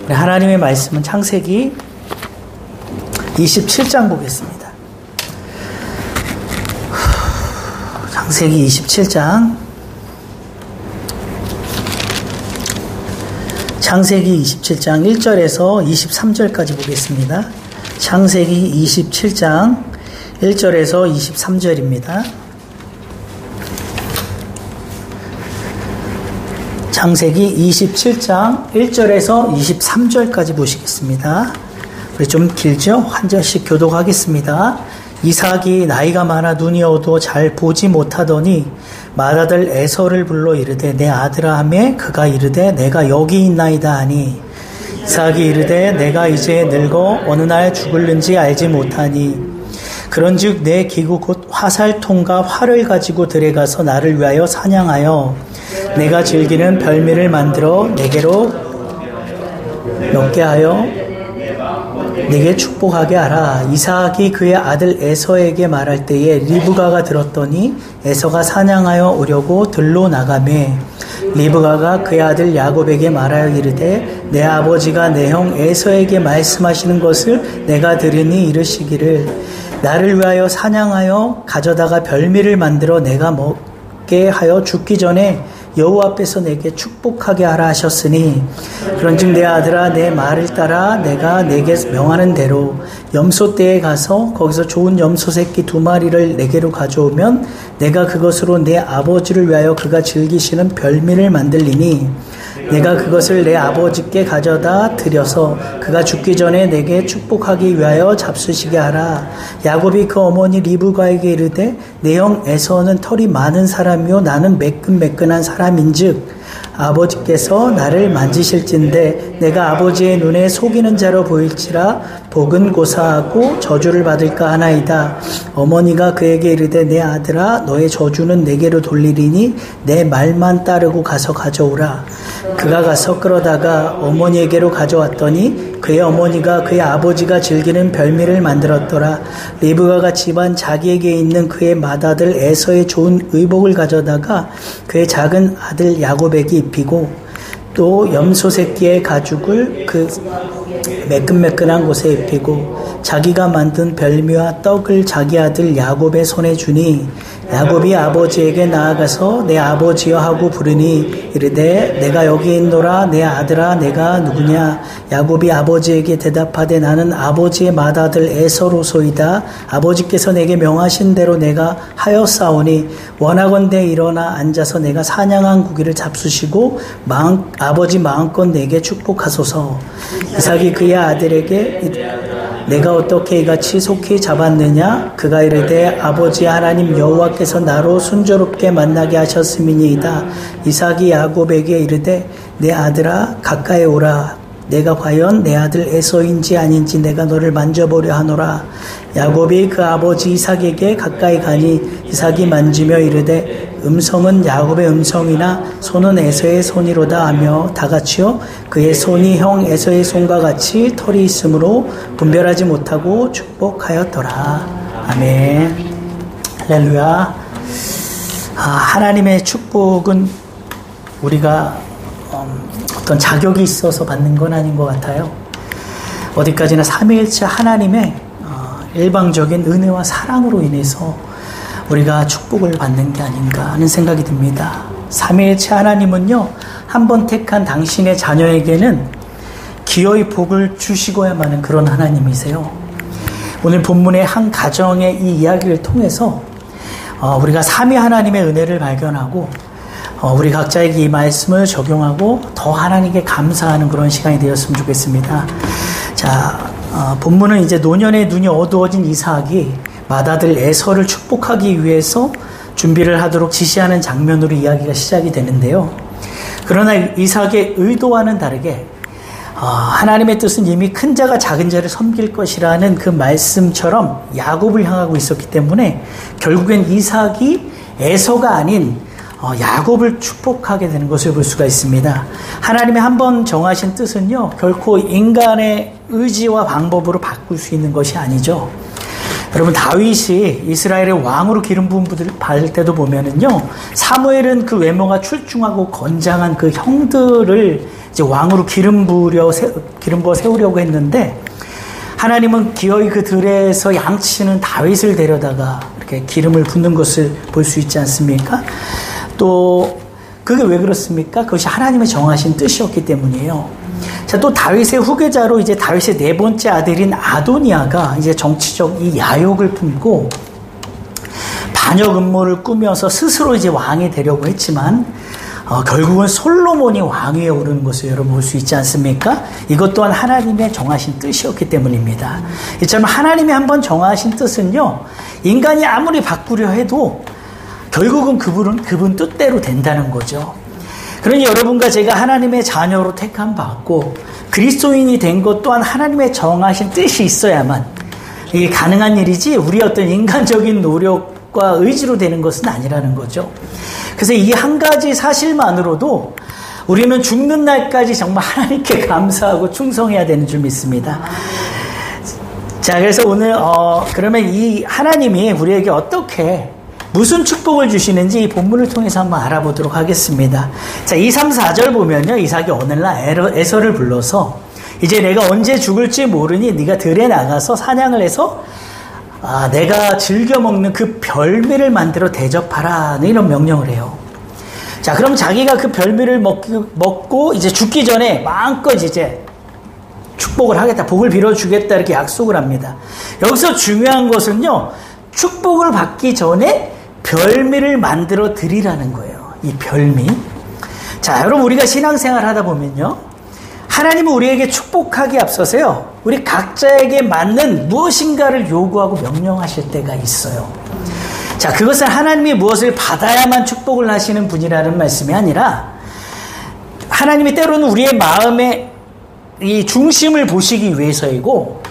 하나님의 말씀은 창세기 27장 보겠습니다. 창세기 27장. 창세기 27장 1절에서 23절까지 보겠습니다. 창세기 27장 1절에서 23절입니다. 창세기 27장 1절에서 23절까지 보시겠습니다. 우리 좀 길죠? 한 절씩 교독하겠습니다. 이삭이 나이가 많아 눈이 어두워 잘 보지 못하더니 맏아들 에서를 불러 이르되 내 아들아 하매 그가 이르되 내가 여기 있나이다 하니 이삭이 이르되 내가 이제 늙어 어느 날 죽을는지 알지 못하니 그런즉 내 기구 곧 화살통과 활을 가지고 들에 가서 나를 위하여 사냥하여 내가 즐기는 별미를 만들어 내게로 먹게 하여 내게 축복하게 하라. 이삭이 그의 아들 에서에게 말할 때에 리브가가 들었더니 에서가 사냥하여 오려고 들로 나가매 리브가가 그의 아들 야곱에게 말하여 이르되 내 아버지가 내 형 에서에게 말씀하시는 것을 내가 들으니 이르시기를 나를 위하여 사냥하여 가져다가 별미를 만들어 내가 먹게 하여 죽기 전에 여호와 앞에서 내게 축복하게 하라 하셨으니 그런즉 내 아들아 내 말을 따라 내가 내게 명하는 대로 염소떼에 가서 거기서 좋은 염소 새끼 2마리를 내게로 가져오면 내가 그것으로 내 아버지를 위하여 그가 즐기시는 별미를 만들리니 내가 그것을 내 아버지께 가져다 드려서 그가 죽기 전에 내게 축복하기 위하여 잡수시게 하라. 야곱이 그 어머니 리브가에게 이르되 내 형 에서는 털이 많은 사람이요 나는 매끈매끈한 사람인즉 아버지께서 나를 만지실진데 내가 아버지의 눈에 속이는 자로 보일지라 복은 고사하고 저주를 받을까 하나이다. 어머니가 그에게 이르되 내 아들아 너의 저주는 내게로 돌리리니 내 말만 따르고 가서 가져오라. 그가 가서 끌어다가 어머니에게로 가져왔더니 그의 어머니가 그의 아버지가 즐기는 별미를 만들었더라. 리브가가 집안 자기에게 있는 그의 맏아들 에서의 좋은 의복을 가져다가 그의 작은 아들 야곱에게 입히고 또 염소 새끼의 가죽을 그 매끈매끈한 곳에 입히고 자기가 만든 별미와 떡을 자기 아들 야곱의 손에 주니 야곱이 아버지에게 나아가서 내 아버지여 하고 부르니 이르되 내가 여기 있노라. 내 아들아 내가 누구냐. 야곱이 아버지에게 대답하되 나는 아버지의 맏아들 에서로소이다. 아버지께서 내게 명하신 대로 내가 하였사오니 원하건대 일어나 앉아서 내가 사냥한 고기를 잡수시고 아버지 마음껏 내게 축복하소서. 이삭이 그의 아들에게 내가 어떻게 이같이 속히 잡았느냐. 그가 이르되 아버지 하나님 여호와께서 나로 순조롭게 만나게 하셨음이니이다. 이삭이 야곱에게 이르되 내 아들아 가까이 오라. 내가 과연 내 아들 에서인지 아닌지 내가 너를 만져보려 하노라. 야곱이 그 아버지 이삭에게 가까이 가니 이삭이 만지며 이르되 음성은 야곱의 음성이나 손은 에서의 손이로다 하며 다같이요 그의 손이 형 에서의 손과 같이 털이 있으므로 분별하지 못하고 축복하였더라. 아멘. 할렐루야. 하나님의 축복은 우리가 어떤 자격이 있어서 받는 건 아닌 것 같아요. 어디까지나 삼위일체 하나님의 일방적인 은혜와 사랑으로 인해서 우리가 축복을 받는 게 아닌가 하는 생각이 듭니다. 삼위일체 하나님은요, 한번 택한 당신의 자녀에게는 기어이 복을 주시고야만 하는 그런 하나님이세요. 오늘 본문의 한 가정의 이 이야기를 통해서 우리가 삼위 하나님의 은혜를 발견하고 우리 각자에게 이 말씀을 적용하고 더 하나님께 감사하는 그런 시간이 되었으면 좋겠습니다. 자, 본문은 이제 노년의 눈이 어두워진 이삭이 맏아들 에서를 축복하기 위해서 준비를 하도록 지시하는 장면으로 이야기가 시작이 되는데요. 그러나 이삭의 의도와는 다르게 하나님의 뜻은 이미 큰 자가 작은 자를 섬길 것이라는 그 말씀처럼 야곱을 향하고 있었기 때문에 결국엔 이삭이 에서가 아닌 야곱을 축복하게 되는 것을 볼 수가 있습니다. 하나님의 한번 정하신 뜻은요, 결코 인간의 의지와 방법으로 바꿀 수 있는 것이 아니죠. 여러분, 다윗이 이스라엘의 왕으로 기름 부음 받을 때도 보면은요, 사무엘은 그 외모가 출중하고 건장한 그 형들을 이제 왕으로 기름 부어 세우려고 했는데, 하나님은 기어이 그 들에서 양치는 다윗을 데려다가 이렇게 기름을 붓는 것을 볼 수 있지 않습니까? 또 그게 왜 그렇습니까? 그것이 하나님의 정하신 뜻이었기 때문이에요. 자, 또 다윗의 후계자로 이제 다윗의 네 번째 아들인 아도니아가 이제 정치적 이 야욕을 품고 반역 음모를 꾸며서 스스로 이제 왕이 되려고 했지만 결국은 솔로몬이 왕위에 오르는 것을 여러분 볼 수 있지 않습니까? 이것 또한 하나님의 정하신 뜻이었기 때문입니다. 이처럼 하나님이 한번 정하신 뜻은요, 인간이 아무리 바꾸려 해도 결국은 그분 뜻대로 된다는 거죠. 그러니 여러분과 제가 하나님의 자녀로 택함 받고 그리스도인이 된 것 또한 하나님의 정하신 뜻이 있어야만 이게 가능한 일이지, 우리 어떤 인간적인 노력과 의지로 되는 것은 아니라는 거죠. 그래서 이 한 가지 사실만으로도 우리는 죽는 날까지 정말 하나님께 감사하고 충성해야 되는 줄 믿습니다. 자, 그래서 오늘 그러면 이 하나님이 우리에게 어떻게 무슨 축복을 주시는지 이 본문을 통해서 한번 알아보도록 하겠습니다. 자, 2, 3, 4절 보면요, 이삭이 오늘날 에서를 불러서 이제 내가 언제 죽을지 모르니 네가 들에 나가서 사냥을 해서 내가 즐겨 먹는 그 별미를 만들어 대접하라, 이런 명령을 해요. 자, 그럼 자기가 그 별미를 먹고 이제 죽기 전에 마음껏 이제 축복을 하겠다, 복을 빌어주겠다, 이렇게 약속을 합니다. 여기서 중요한 것은요, 축복을 받기 전에 별미를 만들어 드리라는 거예요. 이 별미. 자, 여러분, 우리가 신앙생활 하다 보면요, 하나님은 우리에게 축복하기에 앞서서요, 우리 각자에게 맞는 무엇인가를 요구하고 명령하실 때가 있어요. 자, 그것은 하나님이 무엇을 받아야만 축복을 하시는 분이라는 말씀이 아니라, 하나님이 때로는 우리의 마음의 이 중심을 보시기 위해서이고,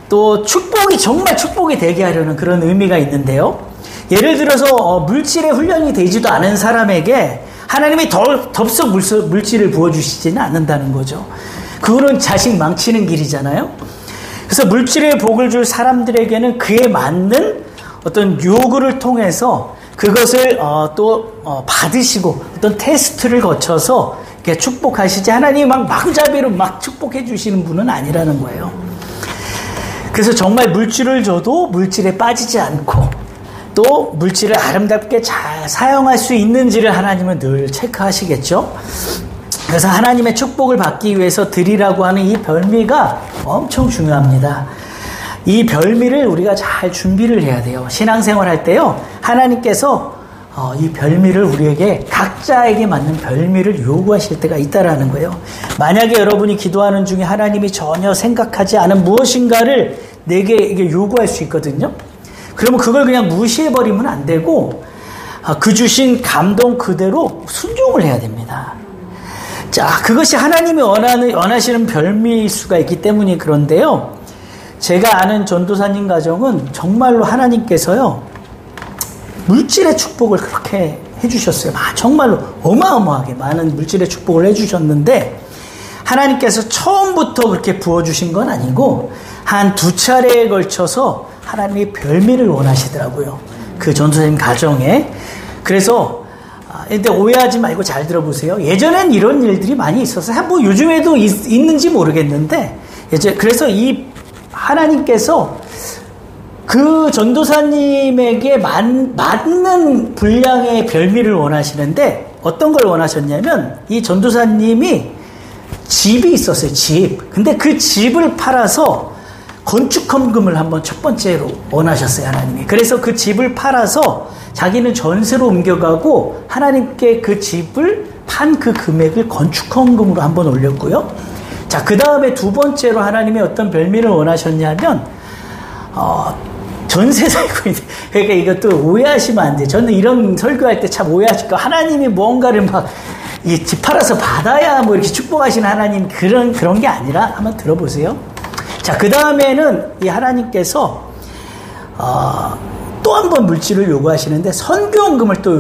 또 축복이 정말 축복이 되게 하려는 그런 의미가 있는데요. 예를 들어서 물질의 훈련이 되지도 않은 사람에게 하나님이 덥석 물질을 부어주시지는 않는다는 거죠. 그거는 자식 망치는 길이잖아요. 그래서 물질의 복을 줄 사람들에게는 그에 맞는 어떤 요구를 통해서 그것을 또 받으시고 어떤 테스트를 거쳐서 이렇게 축복하시지, 하나님이 막 마구잡이로 막 축복해 주시는 분은 아니라는 거예요. 그래서 정말 물질을 줘도 물질에 빠지지 않고 또 물질을 아름답게 잘 사용할 수 있는지를 하나님은 늘 체크하시겠죠. 그래서 하나님의 축복을 받기 위해서 드리라고 하는 이 별미가 엄청 중요합니다. 이 별미를 우리가 잘 준비를 해야 돼요. 신앙생활 할 때요, 하나님께서 이 별미를 우리에게, 각자에게 맞는 별미를 요구하실 때가 있다라는 거예요. 만약에 여러분이 기도하는 중에 하나님이 전혀 생각하지 않은 무엇인가를 내게 이게 요구할 수 있거든요. 그러면 그걸 그냥 무시해버리면 안 되고, 그 주신 감동 그대로 순종을 해야 됩니다. 자, 그것이 하나님이 원하시는 별미일 수가 있기 때문에 그런데요, 제가 아는 전도사님 가정은 정말로 하나님께서요, 물질의 축복을 그렇게 해주셨어요. 정말로 어마어마하게 많은 물질의 축복을 해주셨는데, 하나님께서 처음부터 그렇게 부어주신 건 아니고 한 2차례에 걸쳐서 하나님이 별미를 원하시더라고요, 그 전도사님 가정에. 그래서 근데 오해하지 말고 잘 들어보세요. 예전엔 이런 일들이 많이 있었어요. 뭐 요즘에도 있는지 모르겠는데, 그래서 이 하나님께서 그 전도사님에게 맞는 분량의 별미를 원하시는데, 어떤 걸 원하셨냐면, 이 전도사님이 집이 있었어요, 집. 근데 그 집을 팔아서 건축헌금을 한번 첫 번째로 원하셨어요, 하나님이. 그래서 그 집을 팔아서 자기는 전세로 옮겨가고 하나님께 그 집을 판 그 금액을 건축헌금으로 한번 올렸고요. 자, 그 다음에 두 번째로 하나님이 어떤 별미를 원하셨냐면, 전세 살고 있는, 그러니까 이것도 오해하시면 안 돼요. 저는 이런 설교할 때 참 오해하실 거, 하나님이 뭔가를 막 이 집 팔아서 받아야 뭐 이렇게 축복하시는 하나님, 그런 게 아니라 한번 들어보세요. 자, 그 다음에는 이 하나님께서 또 한 번 물질을 요구하시는데, 선교헌금을 또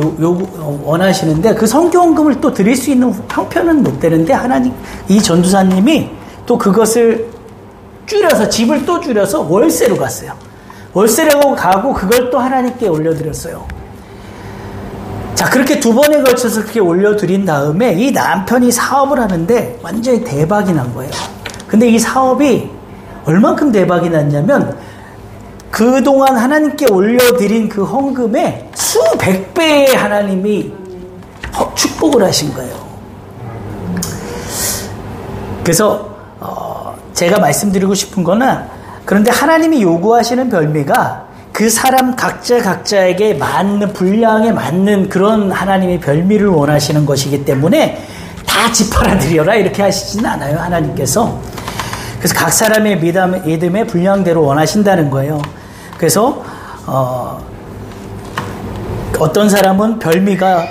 원하시는데, 그 선교헌금을 또 드릴 수 있는 형편은 못 되는데, 이 전도사님이 또 그것을 줄여서, 집을 또 줄여서 월세로 갔어요. 월세라고 가고 그걸 또 하나님께 올려드렸어요. 자, 그렇게 두 번에 걸쳐서 그렇게 올려드린 다음에 이 남편이 사업을 하는데 완전히 대박이 난 거예요. 근데 이 사업이 얼만큼 대박이 났냐면 그동안 하나님께 올려드린 그 헌금에 수백 배의 하나님이 축복을 하신 거예요. 그래서 제가 말씀드리고 싶은 거는, 그런데 하나님이 요구하시는 별미가 그 사람 각자에게 맞는, 분량에 맞는 그런 하나님의 별미를 원하시는 것이기 때문에 다 지파라 드려라 이렇게 하시지는 않아요, 하나님께서. 그래서 각 사람의 믿음의 분량대로 원하신다는 거예요. 그래서 어떤 사람은 별미가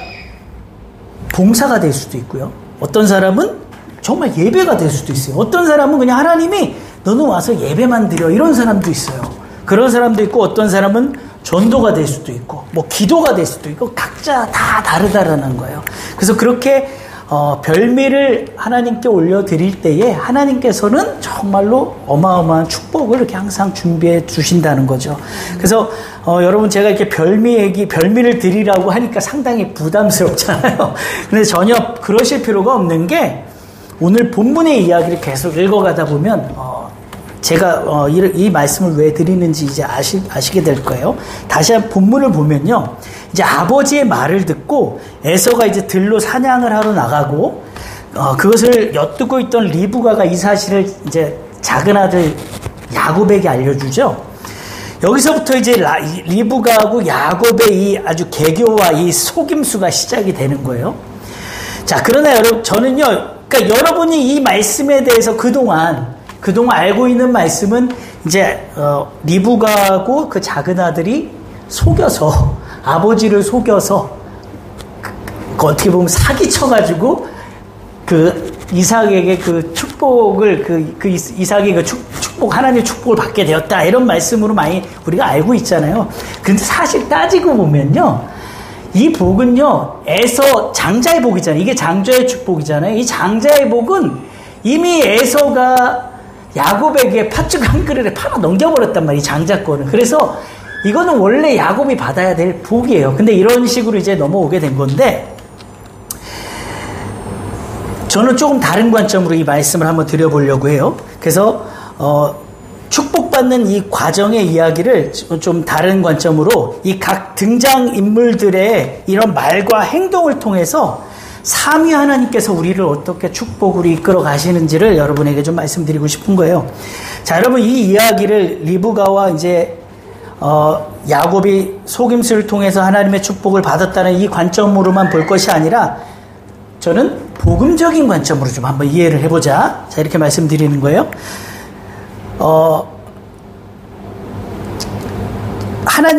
봉사가 될 수도 있고요. 어떤 사람은 정말 예배가 될 수도 있어요. 어떤 사람은 그냥 하나님이 너는 와서 예배만 드려, 이런 사람도 있어요. 그런 사람도 있고, 어떤 사람은 전도가 될 수도 있고, 뭐 기도가 될 수도 있고, 각자 다 다르다라는 거예요. 그래서 그렇게 별미를 하나님께 올려드릴 때에 하나님께서는 정말로 어마어마한 축복을 이렇게 항상 준비해 주신다는 거죠. 그래서 여러분, 제가 이렇게 별미를 드리라고 하니까 상당히 부담스럽잖아요. 근데 전혀 그러실 필요가 없는 게, 오늘 본문의 이야기를 계속 읽어가다 보면 제가 이 말씀을 왜 드리는지 이제 아시게 될 거예요. 다시 한번 본문을 보면요, 이제 아버지의 말을 듣고 에서가 이제 들로 사냥을 하러 나가고, 그것을 엿듣고 있던 리브가가 이 사실을 이제 작은 아들 야곱에게 알려주죠. 여기서부터 이제 리브가하고 야곱의 이 아주 개교와 이 속임수가 시작이 되는 거예요. 자, 그러나 여러분, 저는요, 그러니까 여러분이 이 말씀에 대해서 그동안 알고 있는 말씀은 이제 리브가하고 그 작은 아들이 속여서, 아버지를 속여서 어떻게 보면 사기쳐가지고 그 이삭에게 그 축복을 이삭이 그 축복, 하나님의 축복을 받게 되었다, 이런 말씀으로 많이 우리가 알고 있잖아요. 근데 사실 따지고 보면요, 이 복은요, 에서 장자의 복이잖아요. 이게 장자의 축복이잖아요. 이 장자의 복은 이미 에서가 야곱에게 팥죽 한 그릇에 팔아 넘겨버렸단 말이에요, 장자권을. 그래서 이거는 원래 야곱이 받아야 될 복이에요. 근데 이런 식으로 이제 넘어오게 된 건데, 저는 조금 다른 관점으로 이 말씀을 한번 드려보려고 해요. 그래서 축복받는 이 과정의 이야기를 좀 다른 관점으로, 이 각 등장인물들의 이런 말과 행동을 통해서 삼위 하나님께서 우리를 어떻게 축복으로 이끌어 가시는지를 여러분에게 좀 말씀드리고 싶은 거예요. 자, 여러분, 이 이야기를 리브가와 이제 야곱이 속임수를 통해서 하나님의 축복을 받았다는 이 관점으로만 볼 것이 아니라, 저는 복음적인 관점으로 좀 한번 이해를 해보자. 자, 이렇게 말씀드리는 거예요.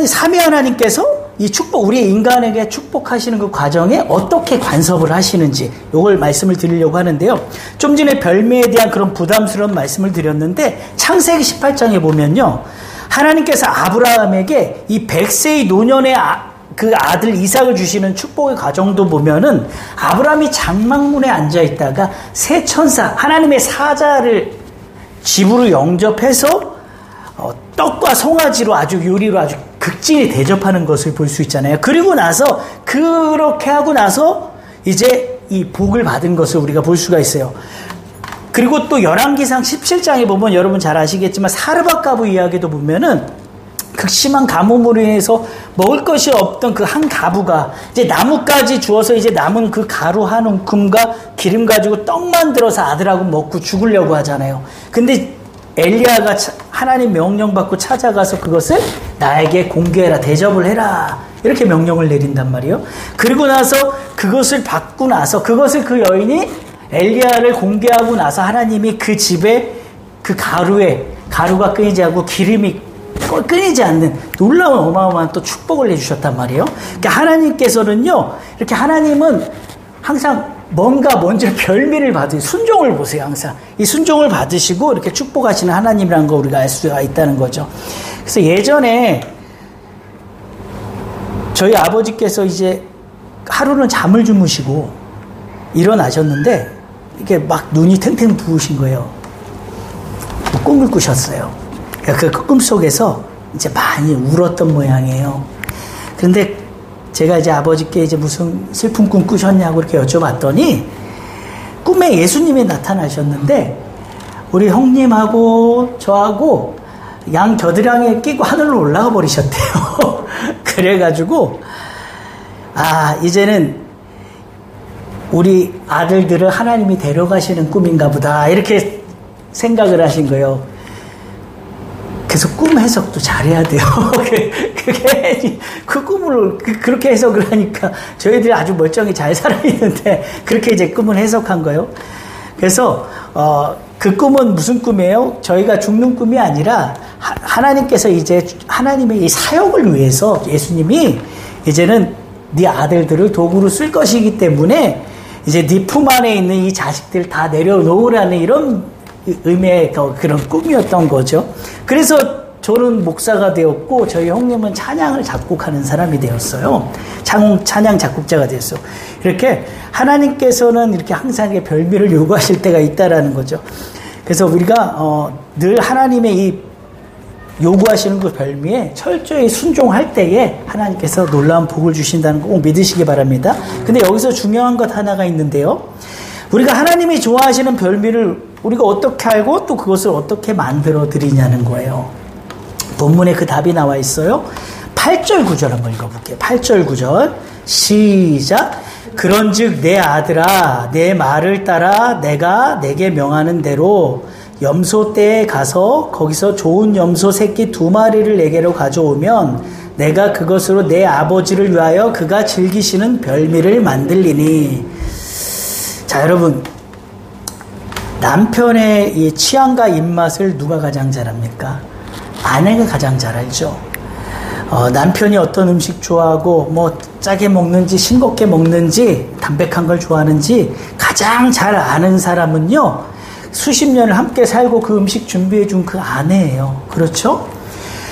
삼위 하나님께서 이 축복, 우리 인간에게 축복하시는 그 과정에 어떻게 간섭을 하시는지, 요걸 말씀을 드리려고 하는데요. 좀 전에 별미에 대한 그런 부담스러운 말씀을 드렸는데, 창세기 18장에 보면요, 하나님께서 아브라함에게 이 100세의 노년의 그 아들 이삭을 주시는 축복의 과정도 보면은, 아브라함이 장막문에 앉아 있다가 새 천사, 하나님의 사자를 집으로 영접해서 떡과 송아지로 아주 요리로 아주 극진히 대접하는 것을 볼 수 있잖아요. 그리고 나서, 그렇게 하고 나서 이제 이 복을 받은 것을 우리가 볼 수가 있어요. 그리고 또 열왕기상 17장에 보면 여러분 잘 아시겠지만, 사르밧 가부 이야기도 보면은 극심한 가뭄으로 인해서 먹을 것이 없던 그 한 가부가 이제 나뭇가지 주어서 이제 남은 그 가루 한 움큼과 기름 가지고 떡 만들어서 아들하고 먹고 죽으려고 하잖아요. 근데 엘리야가 하나님 명령받고 찾아가서 그것을 나에게 공개해라, 대접을 해라, 이렇게 명령을 내린단 말이에요. 그리고 나서 그것을 받고 나서, 그것을 그 여인이 엘리야를 공개하고 나서 하나님이 그 집에 그 가루가 끊이지 않고 기름이 끊이지 않는 놀라운 어마어마한 또 축복을 해주셨단 말이에요. 그러니까 하나님께서는요, 이렇게 하나님은 항상 뭔가 먼저 별미를 순종을 보세요. 항상 이 순종을 받으시고 이렇게 축복하시는 하나님이라는 거 우리가 알 수가 있다는 거죠. 그래서 예전에 저희 아버지께서 이제 하루는 잠을 주무시고 일어나셨는데, 이게 막 눈이 탱탱 부으신 거예요. 꿈을 꾸셨어요. 그 꿈 속에서 이제 많이 울었던 모양이에요. 그런데 제가 이제 아버지께 이제 무슨 슬픈 꿈 꾸셨냐고 이렇게 여쭤봤더니 꿈에 예수님이 나타나셨는데 우리 형님하고 저하고 양 겨드랑이에 끼고 하늘로 올라가 버리셨대요. 그래가지고 이제는 우리 아들들을 하나님이 데려가시는 꿈인가 보다 이렇게 생각을 하신 거예요. 그래서 꿈 해석도 잘해야 돼요. 그게 그 꿈을 그렇게 해석을 하니까 저희들이 아주 멀쩡히 잘 살아있는데 그렇게 이제 꿈을 해석한 거예요. 그래서 그 꿈은 무슨 꿈이에요? 저희가 죽는 꿈이 아니라 하나님께서 이제 하나님의 이 사역을 위해서 예수님이 이제는 네 아들들을 도구로 쓸 것이기 때문에 이제 네 품 안에 있는 이 자식들 다 내려놓으라는 이런 의미의 그런 꿈이었던 거죠. 그래서 저는 목사가 되었고 저희 형님은 찬양을 작곡하는 사람이 되었어요. 찬양 작곡자가 되었어요. 이렇게 하나님께서는 이렇게 항상 별미를 요구하실 때가 있다라는 거죠. 그래서 우리가 늘 하나님의 이 요구하시는 그 별미에 철저히 순종할 때에 하나님께서 놀라운 복을 주신다는 거 꼭 믿으시기 바랍니다. 근데 여기서 중요한 것 하나가 있는데요. 우리가 하나님이 좋아하시는 별미를 우리가 어떻게 알고 또 그것을 어떻게 만들어 드리냐는 거예요. 본문에 그 답이 나와 있어요. 8절 9절 한번 읽어볼게요. 8절 9절 시작. 그런즉 내 아들아 내 말을 따라 내가 내게 명하는 대로 염소떼에 가서 거기서 좋은 염소 새끼 2마리를 내게로 가져오면 내가 그것으로 내 아버지를 위하여 그가 즐기시는 별미를 만들리니. 자, 여러분, 남편의 이 취향과 입맛을 누가 가장 잘 압니까? 아내가 가장 잘 알죠. 남편이 어떤 음식 좋아하고 뭐 짜게 먹는지 싱겁게 먹는지 담백한 걸 좋아하는지 가장 잘 아는 사람은요, 수십 년을 함께 살고 그 음식 준비해 준 그 아내예요. 그렇죠?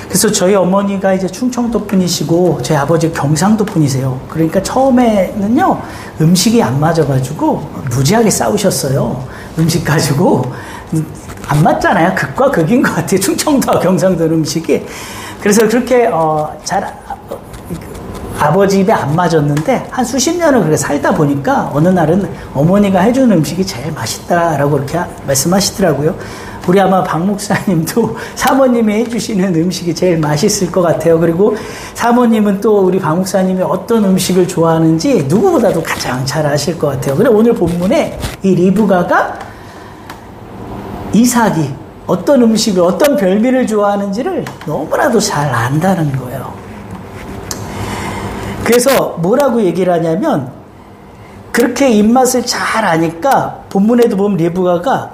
그래서 저희 어머니가 이제 충청도 분이시고 저희 아버지 경상도 분이세요. 그러니까 처음에는요, 음식이 안 맞아가지고 무지하게 싸우셨어요. 음식 가지고. 안 맞잖아요. 극과 극인 것 같아요. 충청도와 경상도 음식이. 그래서 그렇게 아버지 입에 안 맞았는데 한 수십 년을 그렇게 살다 보니까 어느 날은 어머니가 해주는 음식이 제일 맛있다라고 그렇게 말씀하시더라고요. 우리 아마 박 목사님도 사모님이 해주시는 음식이 제일 맛있을 것 같아요. 그리고 사모님은 또 우리 박 목사님이 어떤 음식을 좋아하는지 누구보다도 가장 잘 아실 것 같아요. 그래 오늘 본문에 이 리브가가 이삭이 어떤 음식을 어떤 별미를 좋아하는지를 너무나도 잘 안다는 거예요. 그래서 뭐라고 얘기를 하냐면 그렇게 입맛을 잘 아니까 본문에도 보면 리브가가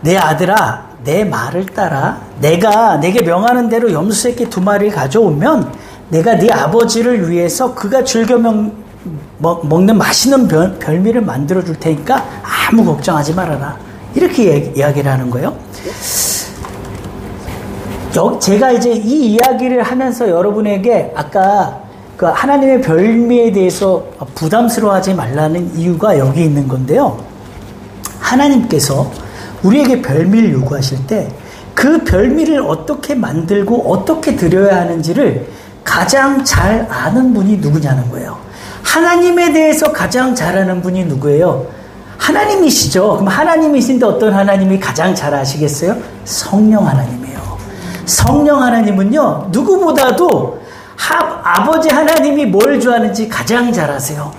내 아들아 내 말을 따라 내가 내게 명하는 대로 염소새끼 2마리를 가져오면 내가 네 아버지를 위해서 그가 즐겨 먹는 맛있는 별미를 만들어 줄 테니까 아무 걱정하지 말아라. 이렇게 이야기를 하는 거예요. 제가 이제 이 이야기를 하면서 여러분에게 아까 그 하나님의 별미에 대해서 부담스러워하지 말라는 이유가 여기 있는 건데요. 하나님께서 우리에게 별미를 요구하실 때 그 별미를 어떻게 만들고 어떻게 드려야 하는지를 가장 잘 아는 분이 누구냐는 거예요. 하나님에 대해서 가장 잘 아는 분이 누구예요? 하나님이시죠. 그럼 하나님이신데 어떤 하나님이 가장 잘 아시겠어요? 성령 하나님이에요. 성령 하나님은요, 누구보다도 아버지 하나님이 뭘 좋아하는지 가장 잘 아세요.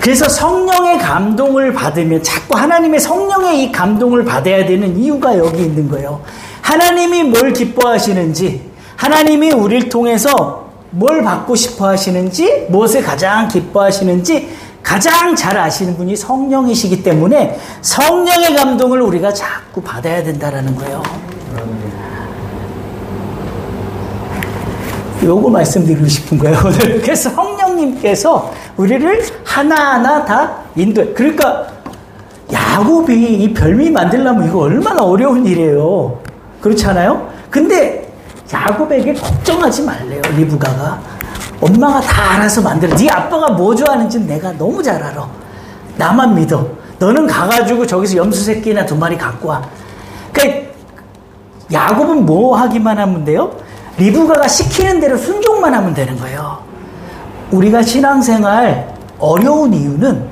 그래서 성령의 감동을 받으면 자꾸 하나님의 성령의 이 감동을 받아야 되는 이유가 여기 있는 거예요. 하나님이 뭘 기뻐하시는지, 하나님이 우리를 통해서 뭘 받고 싶어 하시는지, 무엇을 가장 기뻐하시는지 가장 잘 아시는 분이 성령이시기 때문에 성령의 감동을 우리가 자꾸 받아야 된다라는 거예요. 요거 말씀드리고 싶은 거예요, 오늘. 그래서 성령님께서 우리를 하나하나 다 인도해. 그러니까 야곱이 이 별미 만들려면 이거 얼마나 어려운 일이에요. 그렇잖아요? 근데 야곱에게 걱정하지 말래요, 리브가가. 엄마가 다 알아서 만들어. 네 아빠가 뭐 좋아하는지 내가 너무 잘 알아. 나만 믿어. 너는 가가지고 저기서 염소 새끼나 2마리 갖고 와. 그러니까 야곱은 뭐 하기만 하면 돼요? 리브가가 시키는 대로 순종만 하면 되는 거예요. 우리가 신앙생활 어려운 이유는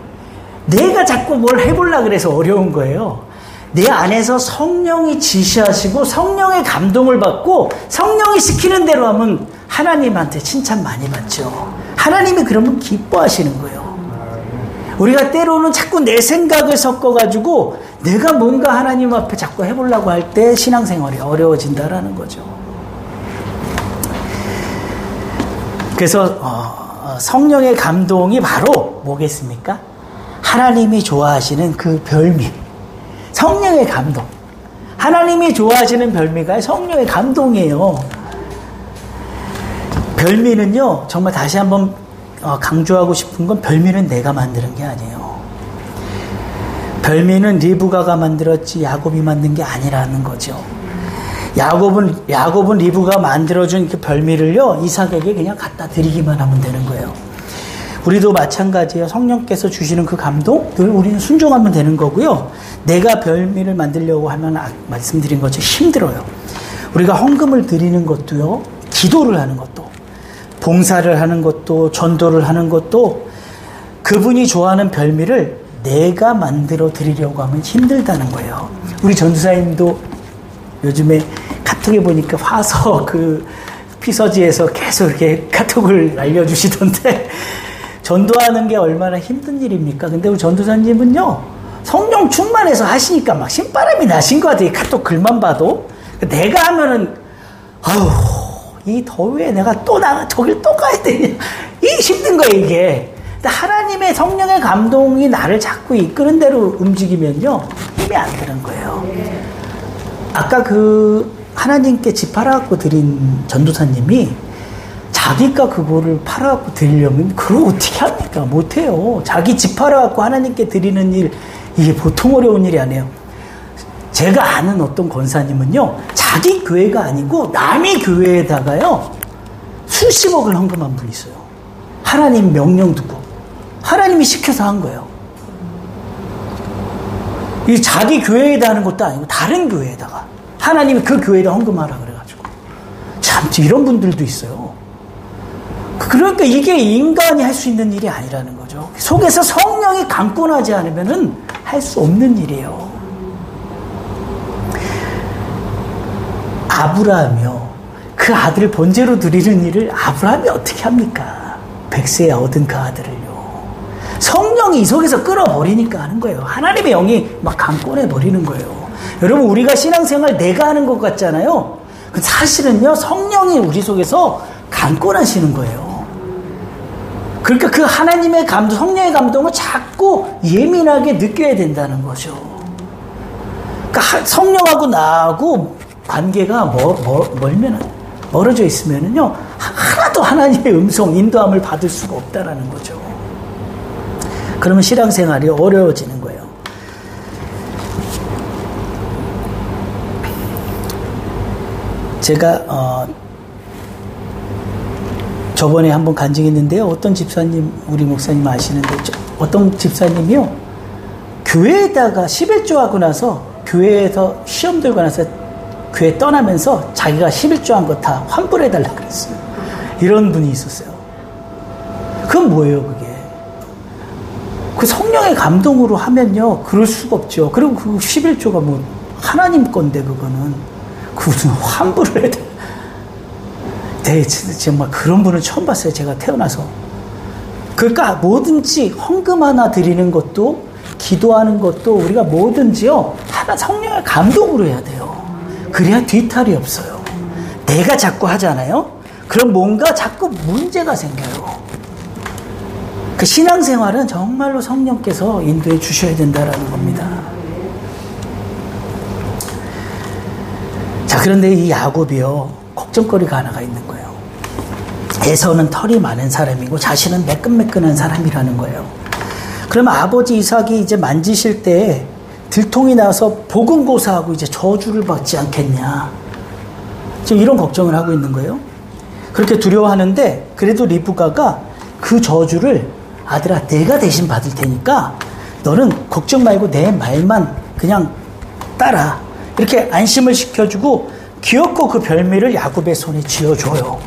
내가 자꾸 뭘 해보려고 그래서 어려운 거예요. 내 안에서 성령이 지시하시고 성령의 감동을 받고 성령이 시키는 대로 하면 하나님한테 칭찬 많이 받죠. 하나님이 그러면 기뻐하시는 거예요. 우리가 때로는 자꾸 내 생각을 섞어가지고 내가 뭔가 하나님 앞에 자꾸 해보려고 할 때 신앙생활이 어려워진다라는 거죠. 그래서 성령의 감동이 바로 뭐겠습니까? 하나님이 좋아하시는 그 별미, 성령의 감동. 하나님이 좋아하시는 별미가 성령의 감동이에요. 별미는요, 정말 다시 한번 강조하고 싶은 건 별미는 내가 만드는 게 아니에요. 별미는 리브가가 만들었지 야곱이 만든 게 아니라는 거죠. 야곱은 리브가 만들어준 그 별미를요, 이삭에게 그냥 갖다 드리기만 하면 되는 거예요. 우리도 마찬가지예요. 성령께서 주시는 그 감동, 늘 우리는 순종하면 되는 거고요. 내가 별미를 만들려고 하면 말씀드린 것처럼 힘들어요. 우리가 헌금을 드리는 것도요, 기도를 하는 것도, 봉사를 하는 것도, 전도를 하는 것도 그분이 좋아하는 별미를 내가 만들어 드리려고 하면 힘들다는 거예요. 우리 전도사님도 요즘에 카톡에 보니까 화서 그 피서지에서 계속 이렇게 카톡을 알려주시던데 전도하는 게 얼마나 힘든 일입니까? 근데 우리 전도사님은요, 성령 충만해서 하시니까 막 신바람이 나신 것 같아요. 카톡 글만 봐도. 내가 하면은, 이 더위에 내가 저길 또 가야 되냐. 이 힘든 거예요, 이게. 근데 하나님의 성령의 감동이 나를 자꾸 이끄는 대로 움직이면요, 힘이 안 드는 거예요. 아까 하나님께 집 팔아갖고 드린 전도사님이 자기가 그거를 팔아갖고 드리려면 그걸 어떻게 합니까? 못해요. 자기 집 팔아갖고 하나님께 드리는 일, 이게 보통 어려운 일이 아니에요. 제가 아는 어떤 권사님은요, 자기 교회가 아니고 남의 교회에다가요, 수십억을 헌금한 분이 있어요. 하나님 명령 듣고 하나님이 시켜서 한 거예요. 이 자기 교회에다 하는 것도 아니고 다른 교회에다가 하나님이 그 교회에다 헌금하라 그래가지고. 참 이런 분들도 있어요. 그러니까 이게 인간이 할 수 있는 일이 아니라는 거죠. 속에서 성령이 강권하지 않으면은 할 수 없는 일이에요. 아브라함이요, 그 아들을 번제로 드리는 일을 아브라함이 어떻게 합니까? 100세에 얻은 그 아들을요. 성령이 이 속에서 끌어버리니까 하는 거예요. 하나님의 영이 막 강권해 버리는 거예요. 여러분, 우리가 신앙생활 내가 하는 것 같잖아요. 사실은요, 성령이 우리 속에서 강권하시는 거예요. 그러니까 그 하나님의 감동, 성령의 감동을 자꾸 예민하게 느껴야 된다는 거죠. 그러니까 성령하고 나하고 관계가 멀어져 있으면은요, 하나도 하나님의 음성, 인도함을 받을 수가 없다라는 거죠. 그러면 신앙생활이 어려워지는 거예요. 제가 저번에 한번 간증했는데요. 어떤 집사님, 우리 목사님 아시는데, 어떤 집사님이요, 교회에다가 11조 하고 나서 교회에서 시험 들고 나서 교회 떠나면서 자기가 11조 한 거 다 환불해달라고 그랬어요. 이런 분이 있었어요. 그건 뭐예요, 그게? 그 성령의 감동으로 하면요, 그럴 수가 없죠. 그리고 그 11조가 뭐 하나님 건데, 그거는 무슨 환불을 해야 돼. 네, 정말 그런 분은 처음 봤어요. 제가 태어나서. 그러니까 뭐든지 헌금 하나 드리는 것도, 기도하는 것도 우리가 뭐든지요, 하나 성령의 감동으로 해야 돼요. 그래야 뒤탈이 없어요. 내가 자꾸 하잖아요. 그럼 뭔가 자꾸 문제가 생겨요. 그 신앙생활은 정말로 성령께서 인도해 주셔야 된다라는 겁니다. 자, 그런데 이 야곱이요, 걱정거리가 하나가 있는 거예요. 에서는 털이 많은 사람이고 자신은 매끈매끈한 사람이라는 거예요. 그러면 아버지 이삭이 이제 만지실 때 들통이 나서 보금고사하고 이제 저주를 받지 않겠냐, 지금 이런 걱정을 하고 있는 거예요. 그렇게 두려워하는데, 그래도 리브가가 그 저주를, 아들아, 내가 대신 받을 테니까 너는 걱정 말고 내 말만 그냥 따라, 이렇게 안심을 시켜주고 귀엽고 그 별미를 야곱의 손에 쥐어줘요.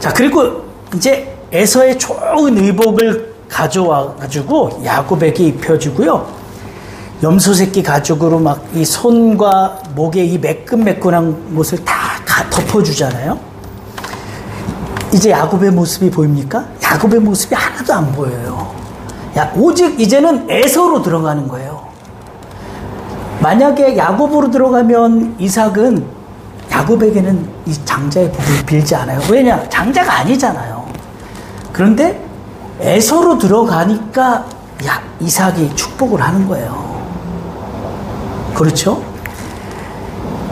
자, 그리고 이제 에서의 좋은 의복을 가져와가지고 야곱에게 입혀주고요. 염소 새끼 가죽으로 막 이 손과 목에 이 매끈매끈한 곳을 다 덮어주잖아요. 이제 야곱의 모습이 보입니까? 야곱의 모습이 하나도 안 보여요. 오직 이제는 에서로 들어가는 거예요. 만약에 야곱으로 들어가면 이삭은 야곱에게는 이 장자의 복을 빌지 않아요. 왜냐? 장자가 아니잖아요. 그런데 에서로 들어가니까 이삭이 축복을 하는 거예요. 그렇죠?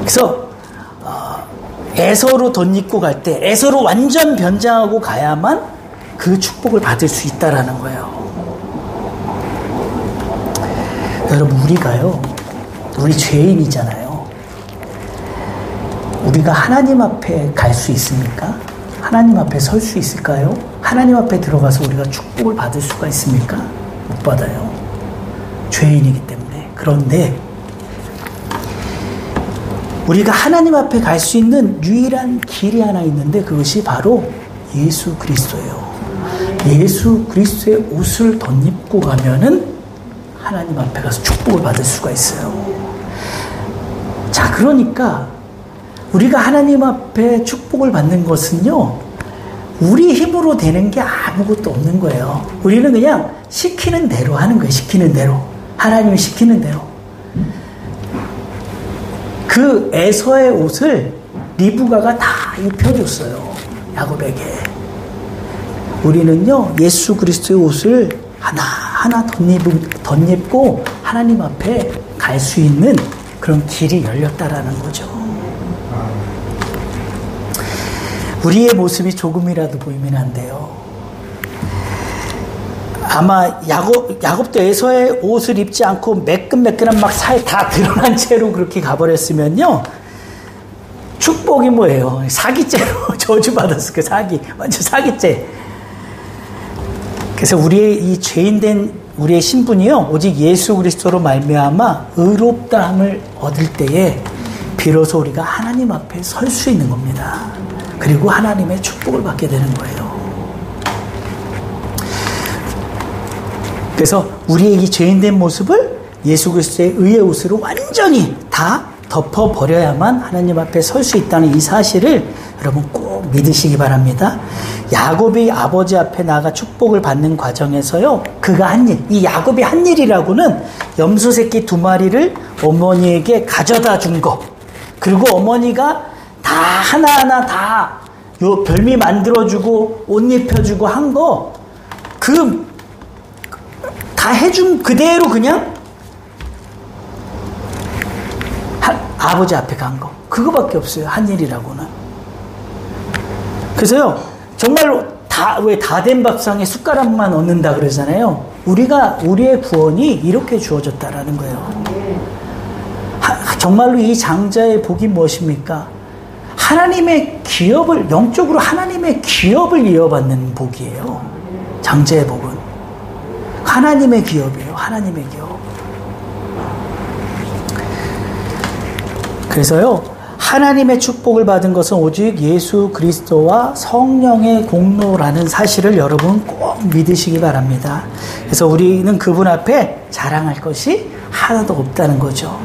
그래서 에서로 덧입고 갈 때 에서로 완전 변장하고 가야만 그 축복을 받을 수 있다라는 거예요. 여러분, 우리 죄인이잖아요. 우리가 하나님 앞에 갈 수 있습니까? 하나님 앞에 설 수 있을까요? 하나님 앞에 들어가서 우리가 축복을 받을 수가 있습니까? 못 받아요. 죄인이기 때문에. 그런데 우리가 하나님 앞에 갈 수 있는 유일한 길이 하나 있는데 그것이 바로 예수 그리스도예요. 예수 그리스도의 옷을 덧입고 가면은 하나님 앞에 가서 축복을 받을 수가 있어요. 자, 그러니까 우리가 하나님 앞에 축복을 받는 것은요, 우리 힘으로 되는 게 아무것도 없는 거예요. 우리는 그냥 시키는 대로 하는 거예요. 시키는 대로. 하나님이 시키는 대로. 그 에서의 옷을 리브가가 다 입혀줬어요. 야곱에게. 우리는요, 예수 그리스도의 옷을 하나하나 덧입고 하나님 앞에 갈 수 있는 그런 길이 열렸다라는 거죠. 우리의 모습이 조금이라도 보이면 안 돼요. 아마 야곱도 에서의 옷을 입지 않고 매끈매끈한 막 살 다 드러난 채로 그렇게 가버렸으면요, 축복이 뭐예요? 사기죄로 저주받았을 거예요. 사기. 완전 사기죄. 그래서 우리의 이 죄인된 우리의 신분이요, 오직 예수 그리스도로 말미암아 의롭다함을 얻을 때에 비로소 우리가 하나님 앞에 설 수 있는 겁니다. 그리고 하나님의 축복을 받게 되는 거예요. 그래서 우리의 이 죄인된 모습을 예수 그리스도의 의의 옷으로 완전히 다 덮어버려야만 하나님 앞에 설 수 있다는 이 사실을 여러분 꼭 믿으시기 바랍니다. 야곱이 아버지 앞에 나가 축복을 받는 과정에서요, 그가 한 일, 이 야곱이 한 일이라고는 염소 새끼 2마리를 어머니에게 가져다 준 거, 그리고 어머니가 다 하나하나 다 요 별미 만들어주고 옷 입혀주고 한 거, 다 해준 그대로 그냥 아버지 앞에 간 거, 그거밖에 없어요. 한 일이라고는. 그래서요, 정말로 왜 다 된 밥상에 숟가락만 얻는다 그러잖아요. 우리의 구원이 이렇게 주어졌다라는 거예요. 정말로 이 장자의 복이 무엇입니까? 하나님의 기업을, 영적으로 하나님의 기업을 이어받는 복이에요. 장자의 복은 하나님의 기업이에요. 하나님의 기업. 그래서요, 하나님의 축복을 받은 것은 오직 예수 그리스도와 성령의 공로라는 사실을 여러분 꼭 믿으시기 바랍니다. 그래서 우리는 그분 앞에 자랑할 것이 하나도 없다는 거죠.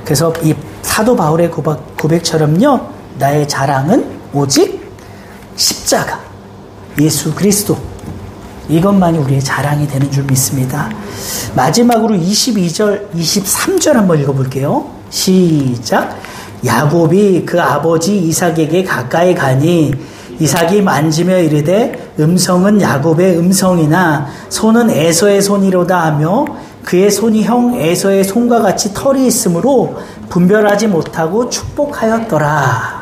그래서 이 사도 바울의 고백처럼요, 나의 자랑은 오직 십자가, 예수 그리스도, 이것만이 우리의 자랑이 되는 줄 믿습니다. 마지막으로 22절, 23절 한번 읽어볼게요. 시작. 야곱이 그 아버지 이삭에게 가까이 가니 이삭이 만지며 이르되 음성은 야곱의 음성이나 손은 에서의 손이로다 하며 그의 손이 형 에서의 손과 같이 털이 있으므로 분별하지 못하고 축복하였더라.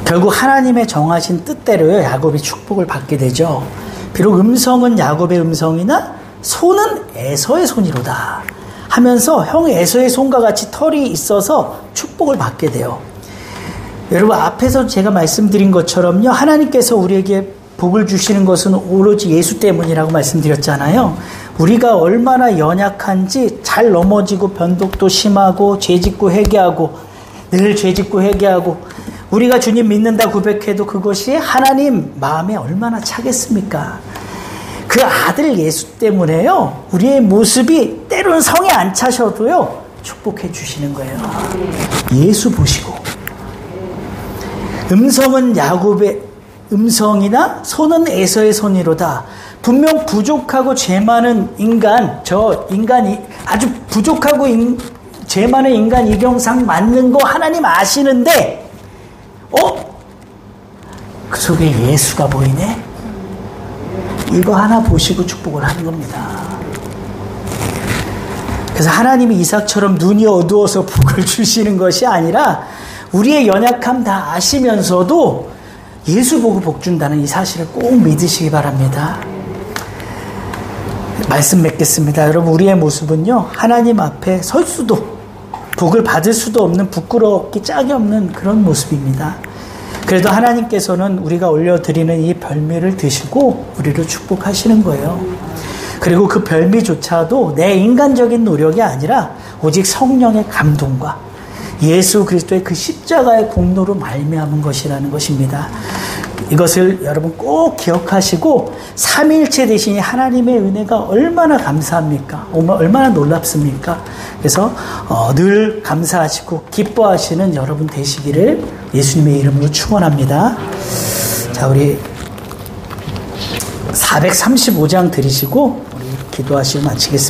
결국 하나님의 정하신 뜻대로요, 야곱이 축복을 받게 되죠. 비록 음성은 야곱의 음성이나 손은 에서의 손이로다 하면서 형 에서의 손과 같이 털이 있어서 축복을 받게 돼요. 여러분, 앞에서 제가 말씀드린 것처럼요, 하나님께서 우리에게 복을 주시는 것은 오로지 예수 때문이라고 말씀드렸잖아요. 우리가 얼마나 연약한지 잘 넘어지고 변덕도 심하고 죄짓고 회개하고 늘 죄짓고 회개하고 우리가 주님 믿는다 고백해도 그것이 하나님 마음에 얼마나 차겠습니까? 그 아들 예수 때문에요. 우리의 모습이 때로는 성에 안 차셔도요. 축복해 주시는 거예요. 예수 보시고 음성은 야곱의 음성이나 손은 에서의 손이로다. 분명 부족하고 죄 많은 인간, 저 인간이 아주 부족하고 죄 많은 인간 이경상 맞는 거 하나님 아시는데 그 속에 예수가 보이네? 이거 하나 보시고 축복을 하는 겁니다. 그래서 하나님이 이삭처럼 눈이 어두워서 복을 주시는 것이 아니라 우리의 연약함 다 아시면서도 예수 보고 복 준다는 이 사실을 꼭 믿으시기 바랍니다. 말씀 맺겠습니다. 여러분, 우리의 모습은요, 하나님 앞에 설 수도, 복을 받을 수도 없는 부끄럽기 짝이 없는 그런 모습입니다. 그래도 하나님께서는 우리가 올려드리는 이 별미를 드시고 우리를 축복하시는 거예요. 그리고 그 별미조차도 내 인간적인 노력이 아니라 오직 성령의 감동과 예수 그리스도의 그 십자가의 공로로 말미암은 것이라는 것입니다. 이것을 여러분 꼭 기억하시고 삼위일체 되신 하나님의 은혜가 얼마나 감사합니까? 얼마나 놀랍습니까? 그래서 늘 감사하시고 기뻐하시는 여러분 되시기를 예수님의 이름으로 축원합니다. 자, 우리 435장 드리시고 우리 기도하시고 마치겠습니다.